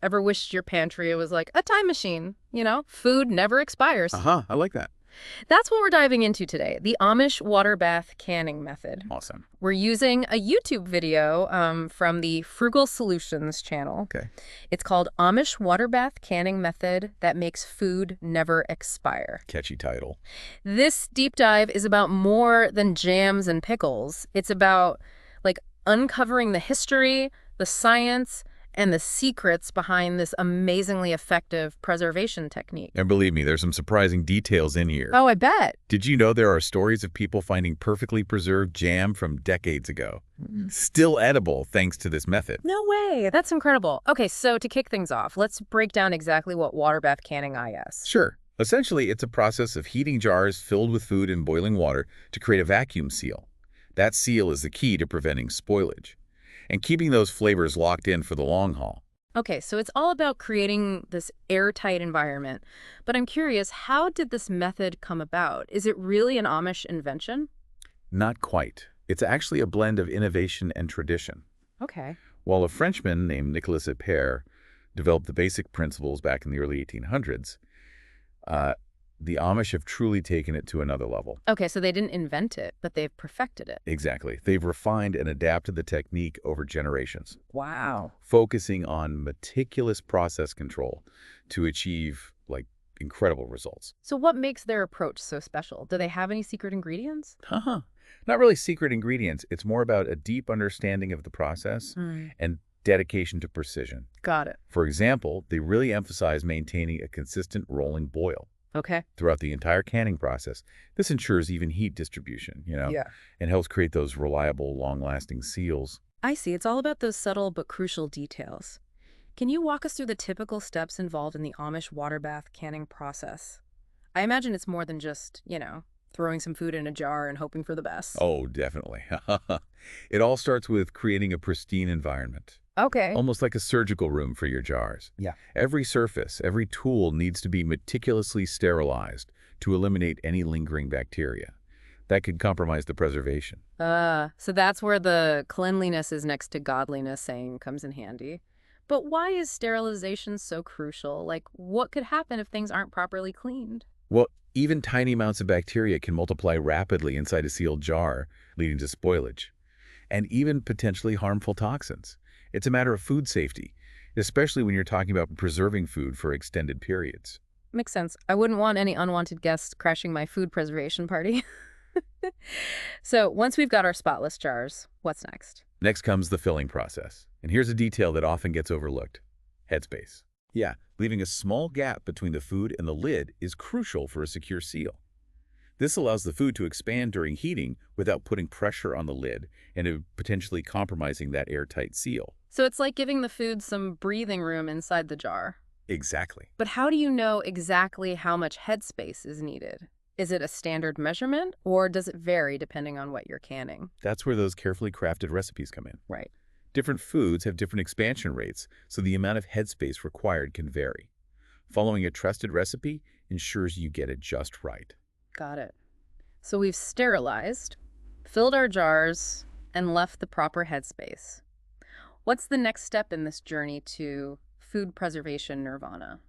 Ever wished your pantry was like a time machine? Food never expires. Uh-huh, I like that. That's what we're diving into today, the Amish water bath canning method. Awesome. We're using a YouTube video from the Frugal Solutions channel. Okay. It's called Amish Water Bath Canning Method that makes food never expire. Catchy title. This deep dive is about more than jams and pickles. It's about, uncovering the history, the science, and the secrets behind this amazingly effective preservation technique. And believe me, there's some surprising details in here. Oh, I bet. Did you know there are stories of people finding perfectly preserved jam from decades ago? Still edible thanks to this method. No way. That's incredible. Okay, so to kick things off, let's break down exactly what water bath canning is. Sure. Essentially, it's a process of heating jars filled with food in boiling water to create a vacuum seal. That seal is the key to preventing spoilage and keeping those flavors locked in for the long haul. Okay, so it's all about creating this airtight environment. But I'm curious, how did this method come about? Is it really an Amish invention? Not quite. It's actually a blend of innovation and tradition. Okay. While a Frenchman named Nicolas Expire developed the basic principles back in the early 1800s, the Amish have truly taken it to another level. Okay, so they didn't invent it, but they've perfected it. Exactly. They've refined and adapted the technique over generations, Wow. focusing on meticulous process control to achieve, incredible results. So what makes their approach so special? Do they have any secret ingredients? Haha. Not really secret ingredients. It's more about a deep understanding of the process and dedication to precision. Got it. For example, they really emphasize maintaining a consistent rolling boil Okay. throughout the entire canning process. This ensures even heat distribution, and helps create those reliable, long-lasting seals. I see. It's all about those subtle but crucial details. Can you walk us through the typical steps involved in the Amish water bath canning process? I imagine it's more than just, throwing some food in a jar and hoping for the best. Oh, definitely. It all starts with creating a pristine environment, Okay. almost like a surgical room for your jars. Yeah. Every surface, every tool needs to be meticulously sterilized to eliminate any lingering bacteria that could compromise the preservation. So that's where the cleanliness is next to godliness saying comes in handy. But why is sterilization so crucial? What could happen if things aren't properly cleaned? Well, even tiny amounts of bacteria can multiply rapidly inside a sealed jar, leading to spoilage, and even potentially harmful toxins. It's a matter of food safety, especially when you're talking about preserving food for extended periods. Makes sense. I wouldn't want any unwanted guests crashing my food preservation party. So once we've got our spotless jars, what's next? Next comes the filling process. And here's a detail that often gets overlooked: headspace. Yeah, leaving a small gap between the food and the lid is crucial for a secure seal. This allows the food to expand during heating without putting pressure on the lid and potentially compromising that airtight seal. So it's like giving the food some breathing room inside the jar. Exactly. But how do you know exactly how much headspace is needed? Is it a standard measurement, or does it vary depending on what you're canning? That's where those carefully crafted recipes come in. Right. Different foods have different expansion rates, so the amount of headspace required can vary. Following a trusted recipe ensures you get it just right. Got it. So we've sterilized, filled our jars, and left the proper headspace. What's the next step in this journey to food preservation nirvana?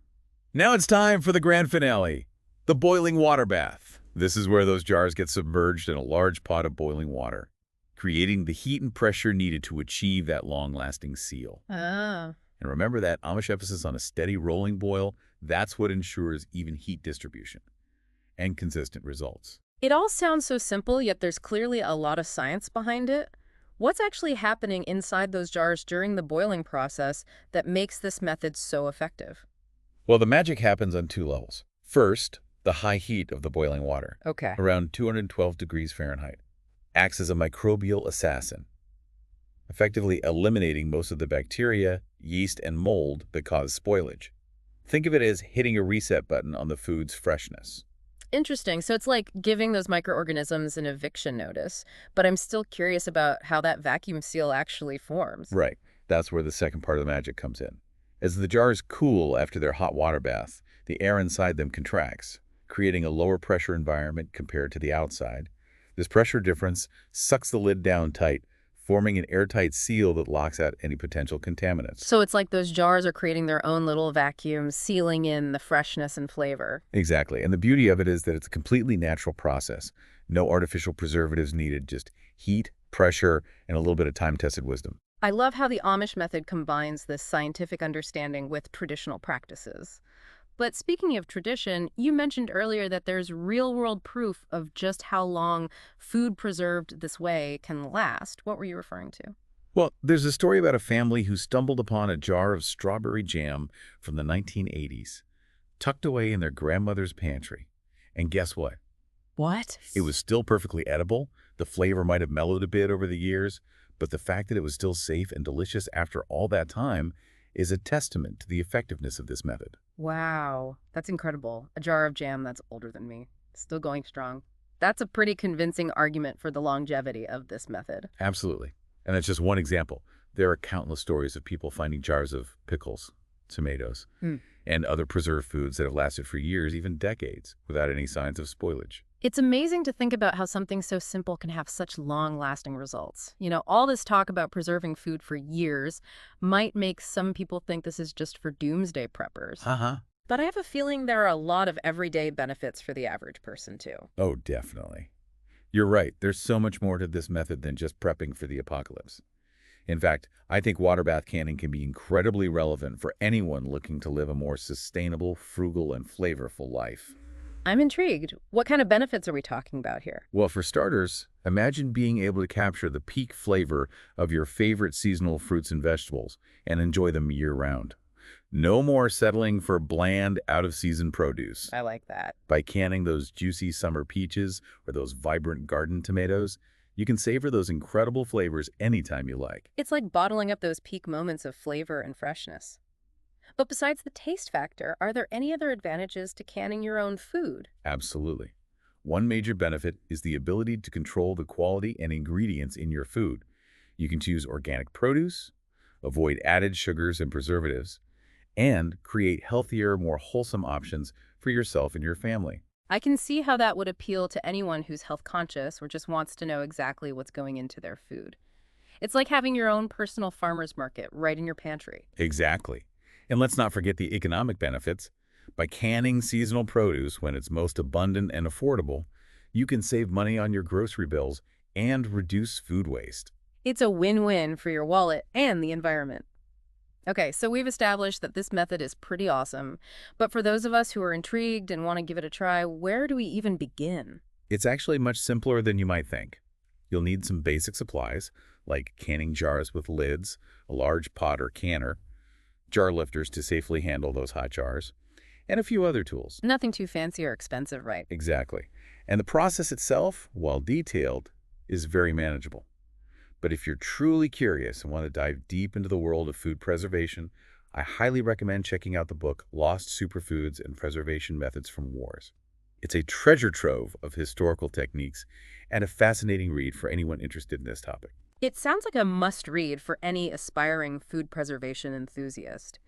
Now it's time for the grand finale, the boiling water bath. This is where those jars get submerged in a large pot of boiling water, creating the heat and pressure needed to achieve that long-lasting seal. Ah. And remember that Amish emphasis on a steady rolling boil, that's what ensures even heat distribution and consistent results. It all sounds so simple, yet there's clearly a lot of science behind it. What's actually happening inside those jars during the boiling process that makes this method so effective? Well, the magic happens on two levels. First, the high heat of the boiling water, Okay. around 212 degrees Fahrenheit, acts as a microbial assassin, effectively eliminating most of the bacteria, yeast, and mold that cause spoilage. Think of it as hitting a reset button on the food's freshness. Interesting. So it's like giving those microorganisms an eviction notice, but I'm still curious about how that vacuum seal actually forms. Right. That's where the second part of the magic comes in. As the jars cool after their hot water bath, the air inside them contracts, creating a lower pressure environment compared to the outside. This pressure difference sucks the lid down tight, forming an airtight seal that locks out any potential contaminants. So it's like those jars are creating their own little vacuums, sealing in the freshness and flavor. Exactly. And the beauty of it is that it's a completely natural process. No artificial preservatives needed, just heat, pressure, and a little bit of time-tested wisdom. I love how the Amish method combines this scientific understanding with traditional practices. But speaking of tradition, you mentioned earlier that there's real-world proof of just how long food preserved this way can last. What were you referring to? Well, there's a story about a family who stumbled upon a jar of strawberry jam from the 1980s, tucked away in their grandmother's pantry. And guess what? What? It was still perfectly edible. The flavor might have mellowed a bit over the years, but the fact that it was still safe and delicious after all that time is a testament to the effectiveness of this method. Wow, that's incredible. A jar of jam that's older than me. Still going strong. That's a pretty convincing argument for the longevity of this method. Absolutely. And that's just one example. There are countless stories of people finding jars of pickles, tomatoes, and other preserved foods that have lasted for years, even decades, without any signs of spoilage. It's amazing to think about how something so simple can have such long-lasting results. You know, all this talk about preserving food for years might make some people think this is just for doomsday preppers. Uh-huh. But I have a feeling there are a lot of everyday benefits for the average person, too. Oh, definitely. You're right. There's so much more to this method than just prepping for the apocalypse. In fact, I think water bath canning can be incredibly relevant for anyone looking to live a more sustainable, frugal, and flavorful life. I'm intrigued. What kind of benefits are we talking about here? Well, for starters, imagine being able to capture the peak flavor of your favorite seasonal fruits and vegetables and enjoy them year-round. No more settling for bland, out-of-season produce. I like that. By canning those juicy summer peaches or those vibrant garden tomatoes, you can savor those incredible flavors anytime you like. It's like bottling up those peak moments of flavor and freshness. But besides the taste factor, are there any other advantages to canning your own food? Absolutely. One major benefit is the ability to control the quality and ingredients in your food. You can choose organic produce, avoid added sugars and preservatives, and create healthier, more wholesome options for yourself and your family. I can see how that would appeal to anyone who's health conscious or just wants to know exactly what's going into their food. It's like having your own personal farmer's market right in your pantry. Exactly. And let's not forget the economic benefits. By canning seasonal produce when it's most abundant and affordable, you can save money on your grocery bills and reduce food waste. It's a win-win for your wallet and the environment. Okay, so we've established that this method is pretty awesome, but for those of us who are intrigued and want to give it a try, where do we even begin? It's actually much simpler than you might think. You'll need some basic supplies, like canning jars with lids, a large pot or canner, jar lifters to safely handle those hot jars, and a few other tools. Nothing too fancy or expensive, right? Exactly. And the process itself, while detailed, is very manageable. But if you're truly curious and want to dive deep into the world of food preservation, I highly recommend checking out the book Lost Superfoods and Preservation Methods from Wars. It's a treasure trove of historical techniques and a fascinating read for anyone interested in this topic. It sounds like a must-read for any aspiring food preservation enthusiast.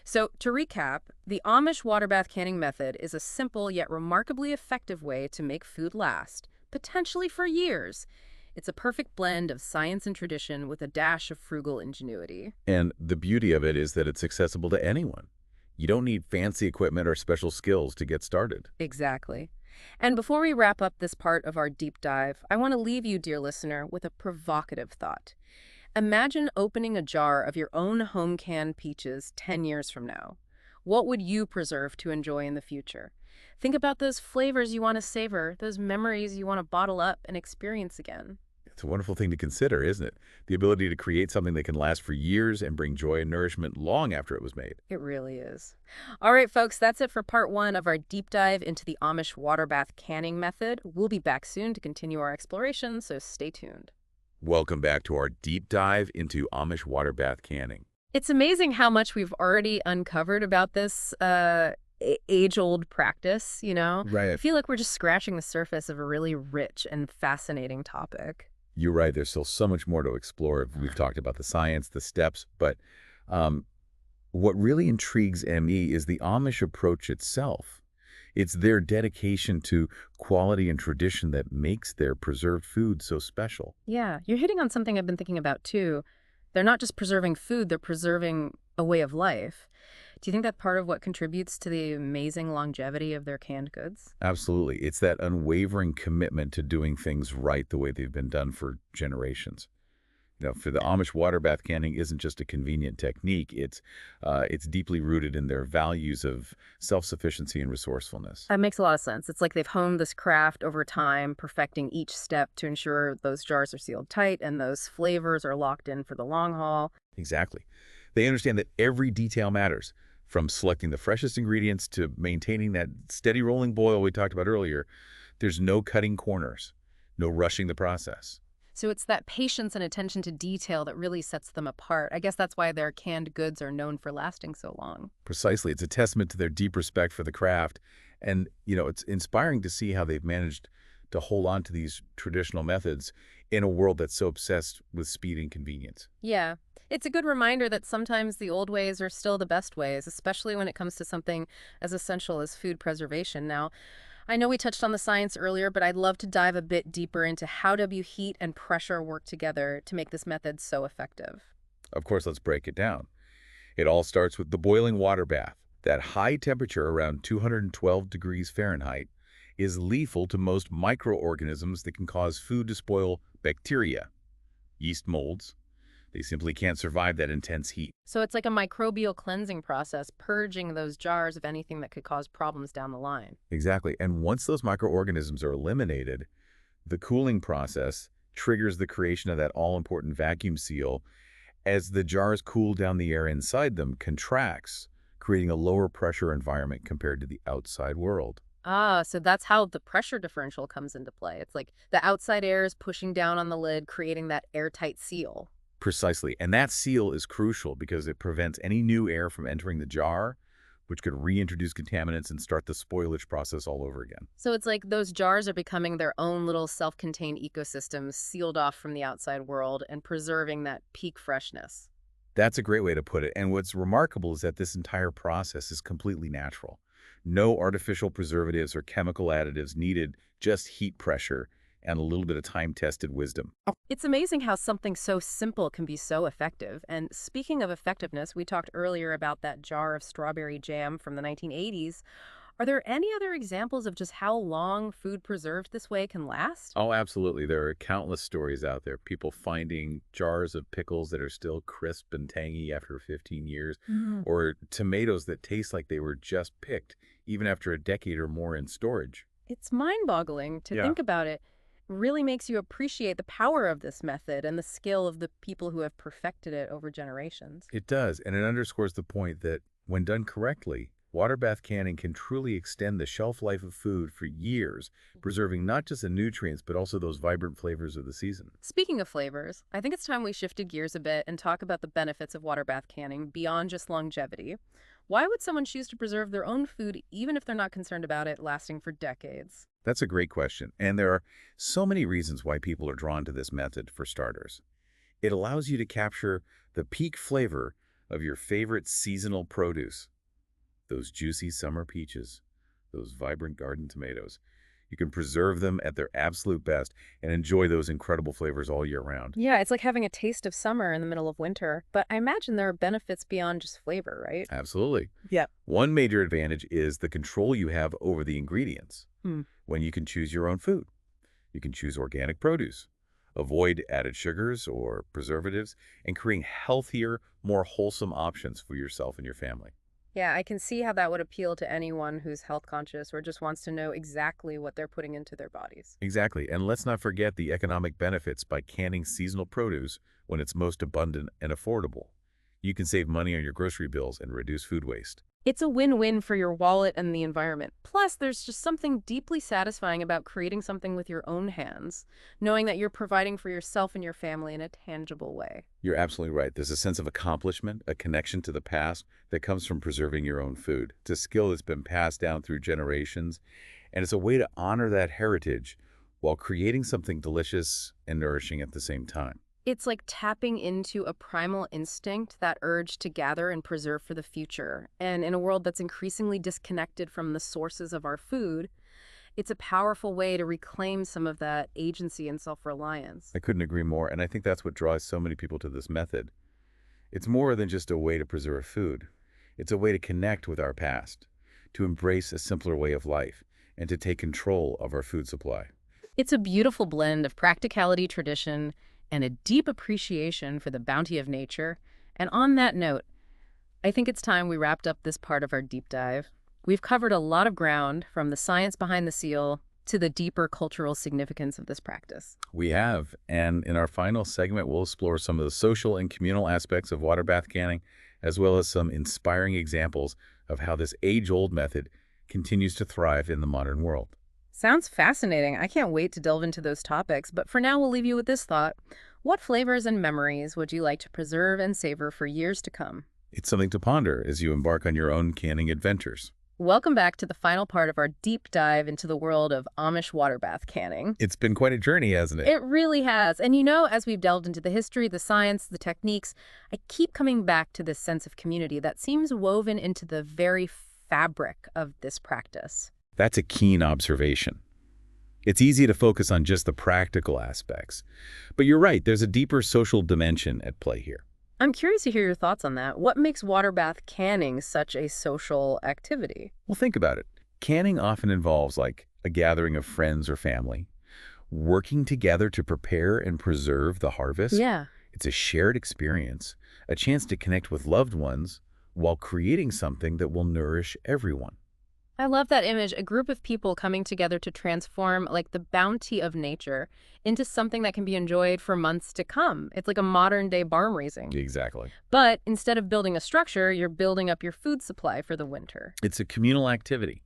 So, to recap, the Amish water bath canning method is a simple yet remarkably effective way to make food last, potentially for years. It's a perfect blend of science and tradition with a dash of frugal ingenuity. And the beauty of it is that it's accessible to anyone. You don't need fancy equipment or special skills to get started. Exactly. And before we wrap up this part of our deep dive, I want to leave you, dear listener, with a provocative thought. Imagine opening a jar of your own home-canned peaches 10 years from now. What would you preserve to enjoy in the future? Think about those flavors you want to savor, those memories you want to bottle up and experience again. It's a wonderful thing to consider, isn't it? The ability to create something that can last for years and bring joy and nourishment long after it was made. It really is. All right, folks, that's it for part 1 of our deep dive into the Amish water bath canning method. We'll be back soon to continue our exploration, so stay tuned. Welcome back to our deep dive into Amish water bath canning. It's amazing how much we've already uncovered about this age-old practice, you know? Right. I feel like we're just scratching the surface of a really rich and fascinating topic. You're right. There's still so much more to explore. We've talked about the science, the steps, but what really intrigues me is the Amish approach itself. It's their dedication to quality and tradition that makes their preserved food so special. Yeah, you're hitting on something I've been thinking about too. They're not just preserving food, they're preserving a way of life. Do you think that's part of what contributes to the amazing longevity of their canned goods? Absolutely. It's that unwavering commitment to doing things right the way they've been done for generations. For the Amish, water bath canning isn't just a convenient technique. It's deeply rooted in their values of self-sufficiency and resourcefulness. That makes a lot of sense. It's like they've honed this craft over time, perfecting each step to ensure those jars are sealed tight and those flavors are locked in for the long haul. Exactly. They understand that every detail matters, from selecting the freshest ingredients to maintaining that steady rolling boil we talked about earlier. There's no cutting corners, no rushing the process. So it's that patience and attention to detail that really sets them apart. I guess that's why their canned goods are known for lasting so long. Precisely. It's a testament to their deep respect for the craft. And, it's inspiring to see how they've managed to hold on to these traditional methods in a world that's so obsessed with speed and convenience. Yeah. It's a good reminder that sometimes the old ways are still the best ways, especially when it comes to something as essential as food preservation. Now, I know we touched on the science earlier, but I'd love to dive a bit deeper into how do heat and pressure work together to make this method so effective. Of course, let's break it down. It all starts with the boiling water bath. That high temperature, around 212 degrees Fahrenheit, is lethal to most microorganisms that can cause food to spoil: bacteria, yeast molds. They simply can't survive that intense heat. So it's like a microbial cleansing process, purging those jars of anything that could cause problems down the line. Exactly. And once those microorganisms are eliminated, the cooling process triggers the creation of that all-important vacuum seal. As the jars cool down, the air inside them contracts, creating a lower pressure environment compared to the outside world. Ah, so that's how the pressure differential comes into play. It's like the outside air is pushing down on the lid, creating that airtight seal. Precisely. And that seal is crucial because it prevents any new air from entering the jar, which could reintroduce contaminants and start the spoilage process all over again. So it's like those jars are becoming their own little self-contained ecosystems, sealed off from the outside world and preserving that peak freshness. That's a great way to put it. And what's remarkable is that this entire process is completely natural. No artificial preservatives or chemical additives needed, just heat, pressure, and a little bit of time-tested wisdom. It's amazing how something so simple can be so effective. And speaking of effectiveness, we talked earlier about that jar of strawberry jam from the 1980s. Are there any other examples of just how long food preserved this way can last? Oh, absolutely. There are countless stories out there. People finding jars of pickles that are still crisp and tangy after 15 years, or tomatoes that taste like they were just picked, even after a decade or more in storage. It's mind-boggling to Yeah. think about it. Really makes you appreciate the power of this method and the skill of the people who have perfected it over generations. It does, and it underscores the point that when done correctly, water bath canning can truly extend the shelf life of food for years, preserving not just the nutrients, but also those vibrant flavors of the season. Speaking of flavors, I think it's time we shifted gears a bit and talk about the benefits of water bath canning beyond just longevity. Why would someone choose to preserve their own food even if they're not concerned about it lasting for decades? That's a great question, and there are so many reasons why people are drawn to this method. For starters, it allows you to capture the peak flavor of your favorite seasonal produce. Those juicy summer peaches, those vibrant garden tomatoes. You can preserve them at their absolute best and enjoy those incredible flavors all year round. Yeah, it's like having a taste of summer in the middle of winter, but I imagine there are benefits beyond just flavor, right? Absolutely. Yep. One major advantage is the control you have over the ingredients. Hmm. When you can choose your own food, you can choose organic produce, avoid added sugars or preservatives, and create healthier, more wholesome options for yourself and your family. Yeah, I can see how that would appeal to anyone who's health conscious or just wants to know exactly what they're putting into their bodies. Exactly. And let's not forget the economic benefits by canning seasonal produce when it's most abundant and affordable. You can save money on your grocery bills and reduce food waste. It's a win-win for your wallet and the environment. Plus, there's just something deeply satisfying about creating something with your own hands, knowing that you're providing for yourself and your family in a tangible way. You're absolutely right. There's a sense of accomplishment, a connection to the past that comes from preserving your own food. It's a skill that's been passed down through generations, and it's a way to honor that heritage while creating something delicious and nourishing at the same time. It's like tapping into a primal instinct, that urge to gather and preserve for the future. And in a world that's increasingly disconnected from the sources of our food, it's a powerful way to reclaim some of that agency and self-reliance. I couldn't agree more, and I think that's what draws so many people to this method. It's more than just a way to preserve food. It's a way to connect with our past, to embrace a simpler way of life, and to take control of our food supply. It's a beautiful blend of practicality, tradition, and a deep appreciation for the bounty of nature. And on that note, I think it's time we wrapped up this part of our deep dive. We've covered a lot of ground, from the science behind the seal to the deeper cultural significance of this practice. We have, and in our final segment, we'll explore some of the social and communal aspects of water bath canning, as well as some inspiring examples of how this age-old method continues to thrive in the modern world. Sounds fascinating. I can't wait to delve into those topics, but for now we'll leave you with this thought. What flavors and memories would you like to preserve and savor for years to come? It's something to ponder as you embark on your own canning adventures. Welcome back to the final part of our deep dive into the world of Amish water bath canning. It's been quite a journey, hasn't it? It really has. And as we've delved into the history, the science, the techniques, I keep coming back to this sense of community that seems woven into the very fabric of this practice. That's a keen observation. It's easy to focus on just the practical aspects. But you're right, there's a deeper social dimension at play here. I'm curious to hear your thoughts on that. What makes water bath canning such a social activity? Well, think about it. Canning often involves like a gathering of friends or family, working together to prepare and preserve the harvest. Yeah. It's a shared experience, a chance to connect with loved ones while creating something that will nourish everyone. I love that image, a group of people coming together to transform like the bounty of nature into something that can be enjoyed for months to come. It's like a modern day barn raising. Exactly. But instead of building a structure, you're building up your food supply for the winter. It's a communal activity,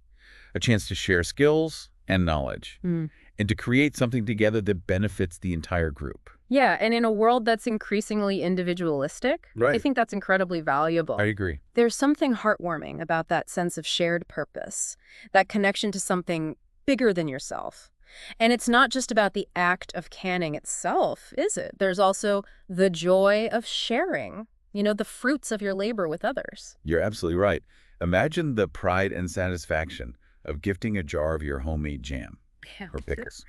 a chance to share skills and knowledge, and to create something together that benefits the entire group. Yeah, and in a world that's increasingly individualistic, I think that's incredibly valuable. I agree. There's something heartwarming about that sense of shared purpose, that connection to something bigger than yourself. And it's not just about the act of canning itself, is it? There's also the joy of sharing, the fruits of your labor with others. You're absolutely right. Imagine the pride and satisfaction of gifting a jar of your homemade jam or pickles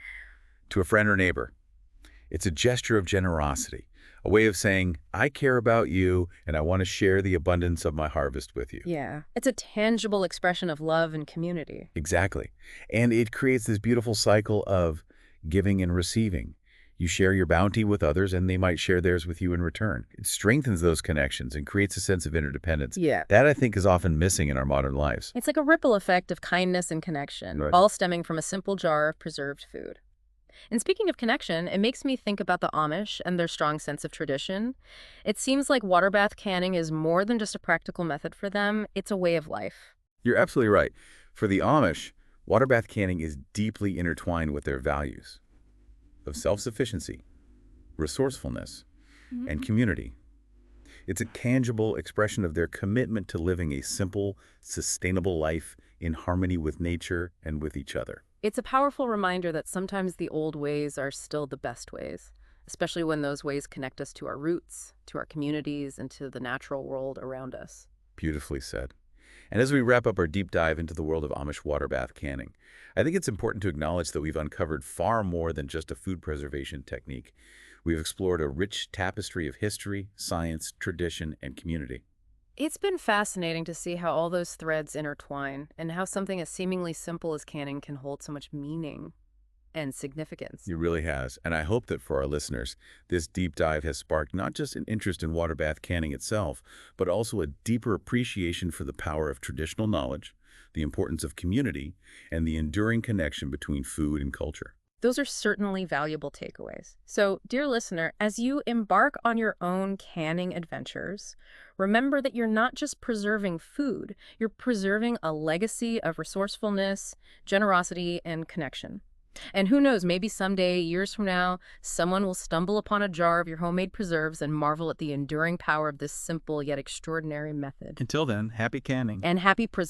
to a friend or neighbor. It's a gesture of generosity, a way of saying, I care about you and I want to share the abundance of my harvest with you. Yeah, it's a tangible expression of love and community. Exactly. And it creates this beautiful cycle of giving and receiving. You share your bounty with others and they might share theirs with you in return. It strengthens those connections and creates a sense of interdependence. Yeah. That, I think, is often missing in our modern lives. It's like a ripple effect of kindness and connection, all stemming from a simple jar of preserved food. And speaking of connection, it makes me think about the Amish and their strong sense of tradition. It seems like water bath canning is more than just a practical method for them. It's a way of life. You're absolutely right. For the Amish, water bath canning is deeply intertwined with their values of self-sufficiency, resourcefulness, and community. It's a tangible expression of their commitment to living a simple, sustainable life in harmony with nature and with each other. It's a powerful reminder that sometimes the old ways are still the best ways, especially when those ways connect us to our roots, to our communities, and to the natural world around us. Beautifully said. And as we wrap up our deep dive into the world of Amish water bath canning, I think it's important to acknowledge that we've uncovered far more than just a food preservation technique. We've explored a rich tapestry of history, science, tradition, and community. It's been fascinating to see how all those threads intertwine and how something as seemingly simple as canning can hold so much meaning and significance. It really has. And I hope that for our listeners, this deep dive has sparked not just an interest in water bath canning itself, but also a deeper appreciation for the power of traditional knowledge, the importance of community, and the enduring connection between food and culture. Those are certainly valuable takeaways. So, dear listener, as you embark on your own canning adventures, remember that you're not just preserving food, you're preserving a legacy of resourcefulness, generosity, and connection. And who knows, maybe someday, years from now, someone will stumble upon a jar of your homemade preserves and marvel at the enduring power of this simple yet extraordinary method. Until then, happy canning. And happy preserving.